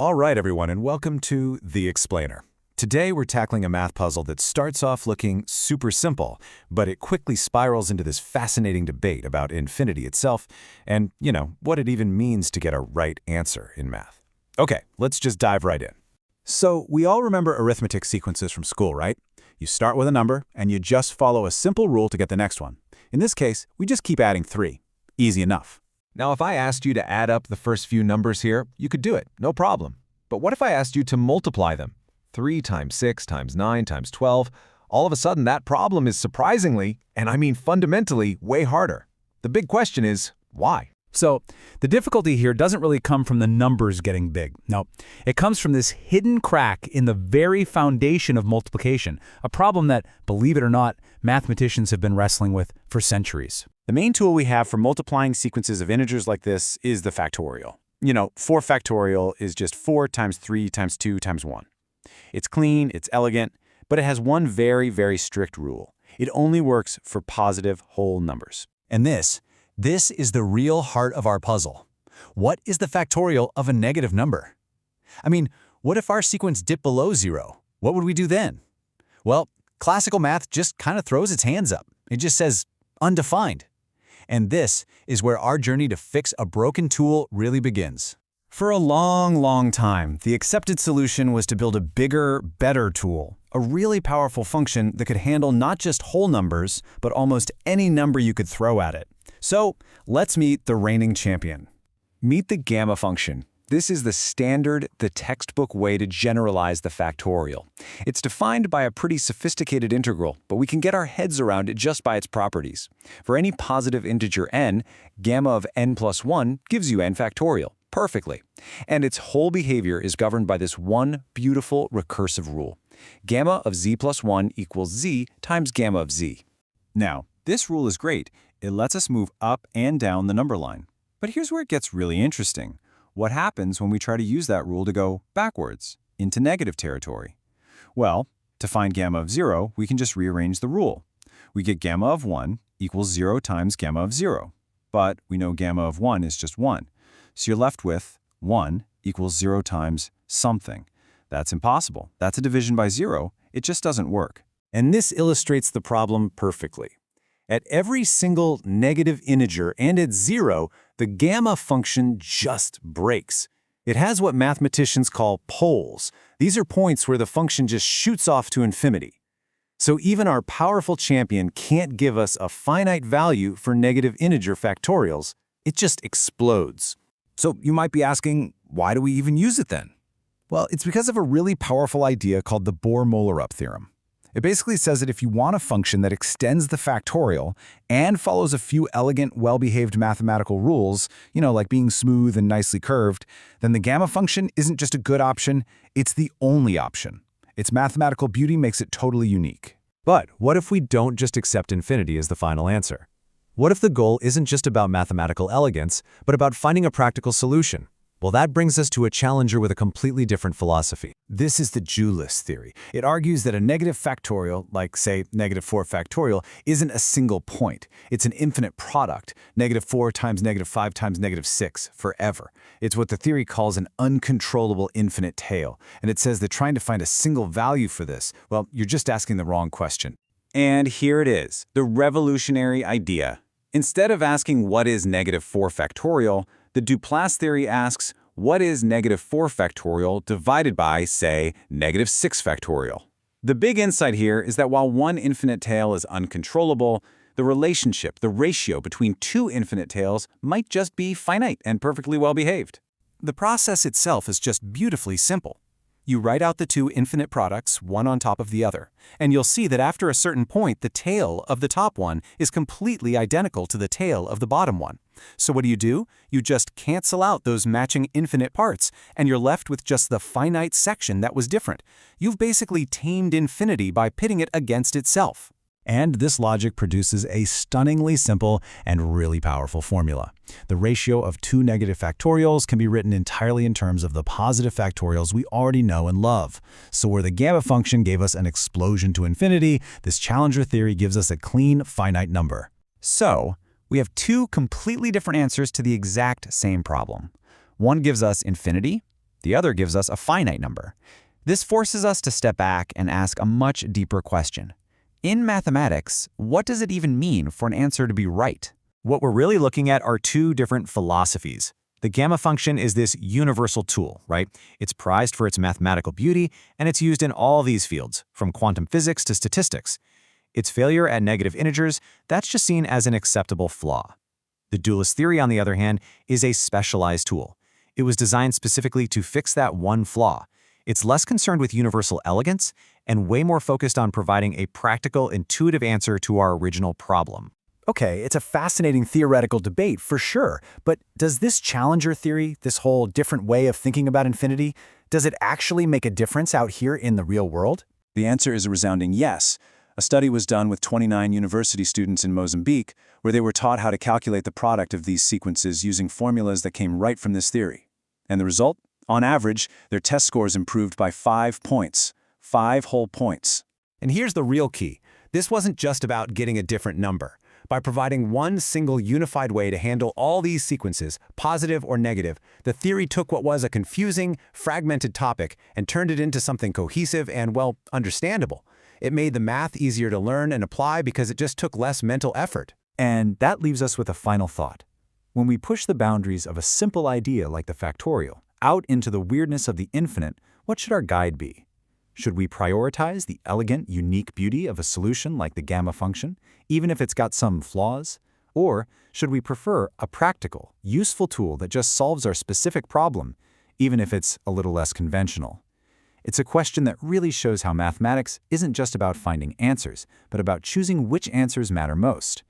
All right, everyone, and welcome to The Explainer. Today, we're tackling a math puzzle that starts off looking super simple, but it quickly spirals into this fascinating debate about infinity itself and, what it even means to get a right answer in math. Okay, let's just dive right in. So we all remember arithmetic sequences from school, right? You start with a number, and you just follow a simple rule to get the next one. In this case, we just keep adding 3. Easy enough. Now, if I asked you to add up the first few numbers here, you could do it, no problem. But what if I asked you to multiply them? 3 times 6 times 9 times 12, all of a sudden that problem is surprisingly, and I mean fundamentally, way harder. The big question is, why? So the difficulty here doesn't really come from the numbers getting big. No, it comes from this hidden crack in the very foundation of multiplication, a problem that, believe it or not, mathematicians have been wrestling with for centuries. The main tool we have for multiplying sequences of integers like this is the factorial. 4 factorial is just 4 times 3 times 2 times 1. It's clean, it's elegant, but it has one very, very strict rule. It only works for positive whole numbers. And this is the real heart of our puzzle. What is the factorial of a negative number? I mean, what if our sequence dipped below 0? What would we do then? Well, classical math just kind of throws its hands up. It just says, undefined. And this is where our journey to fix a broken tool really begins. For a long, long time, the accepted solution was to build a bigger, better tool, a really powerful function that could handle not just whole numbers, but almost any number you could throw at it. So let's meet the reigning champion. Meet the gamma function. This is the standard, the textbook way to generalize the factorial. It's defined by a pretty sophisticated integral, but we can get our heads around it just by its properties. For any positive integer n, gamma of n plus 1 gives you n factorial, perfectly. And its whole behavior is governed by this one beautiful recursive rule. Gamma of z plus 1 equals z times gamma of z. Now, this rule is great. It lets us move up and down the number line. But here's where it gets really interesting. What happens when we try to use that rule to go backwards, into negative territory? Well, to find gamma of 0, we can just rearrange the rule. We get gamma of 1 equals 0 times gamma of 0. But we know gamma of 1 is just 1. So you're left with 1 equals 0 times something. That's impossible. That's a division by 0. It just doesn't work. And this illustrates the problem perfectly. At every single negative integer and at 0, the gamma function just breaks. It has what mathematicians call poles. These are points where the function just shoots off to infinity. So even our powerful champion can't give us a finite value for negative integer factorials. It just explodes. So you might be asking, why do we even use it then? Well, it's because of a really powerful idea called the Bohr-Moeller-up theorem. It basically says that if you want a function that extends the factorial and follows a few elegant, well-behaved mathematical rules, like being smooth and nicely curved, then the gamma function isn't just a good option, it's the only option. Its mathematical beauty makes it totally unique. But what if we don't just accept infinity as the final answer? What if the goal isn't just about mathematical elegance, but about finding a practical solution? Well, that brings us to a challenger with a completely different philosophy. This is the Djulass theory. It argues that a negative factorial, like, say, negative 4 factorial, isn't a single point. It's an infinite product, negative 4 times negative 5 times negative 6, forever. It's what the theory calls an uncontrollable infinite tail. And it says that trying to find a single value for this, well, you're just asking the wrong question. And here it is, the revolutionary idea. Instead of asking what is negative 4 factorial, the Djulass theory asks, what is negative 4 factorial divided by, say, negative 6 factorial? The big insight here is that while one infinite tail is uncontrollable, the relationship, the ratio between two infinite tails might just be finite and perfectly well-behaved. The process itself is just beautifully simple. You write out the two infinite products, one on top of the other, and you'll see that after a certain point, the tail of the top one is completely identical to the tail of the bottom one. So what do? You just cancel out those matching infinite parts, and you're left with just the finite section that was different. You've basically tamed infinity by pitting it against itself. And this logic produces a stunningly simple and really powerful formula. The ratio of two negative factorials can be written entirely in terms of the positive factorials we already know and love. So where the gamma function gave us an explosion to infinity, this challenger theory gives us a clean, finite number. So, we have two completely different answers to the exact same problem. One gives us infinity, The other gives us a finite number. This forces us to step back and ask a much deeper question. In mathematics, what does it even mean for an answer to be right? What we're really looking at are two different philosophies. The gamma function is this universal tool, right? It's prized for its mathematical beauty, and it's used in all these fields, from quantum physics to statistics. Its failure at negative integers, that's just seen as an acceptable flaw. The Djulass theory, on the other hand, is a specialized tool. It was designed specifically to fix that one flaw. It's less concerned with universal elegance and way more focused on providing a practical, intuitive answer to our original problem. Okay, it's a fascinating theoretical debate for sure, but does this challenger theory, this whole different way of thinking about infinity, does it actually make a difference out here in the real world? The answer is a resounding yes. A study was done with 29 university students in Mozambique, where they were taught how to calculate the product of these sequences using formulas that came right from this theory. And the result? On average, their test scores improved by 5 points. 5 whole points. And here's the real key. This wasn't just about getting a different number. By providing one single unified way to handle all these sequences, positive or negative, the theory took what was a confusing, fragmented topic and turned it into something cohesive and, well, understandable. It made the math easier to learn and apply because it just took less mental effort. And that leaves us with a final thought. When we push the boundaries of a simple idea like the factorial out into the weirdness of the infinite, what should our guide be? Should we prioritize the elegant, unique beauty of a solution like the gamma function, even if it's got some flaws? Or should we prefer a practical, useful tool that just solves our specific problem, even if it's a little less conventional? It's a question that really shows how mathematics isn't just about finding answers, but about choosing which answers matter most.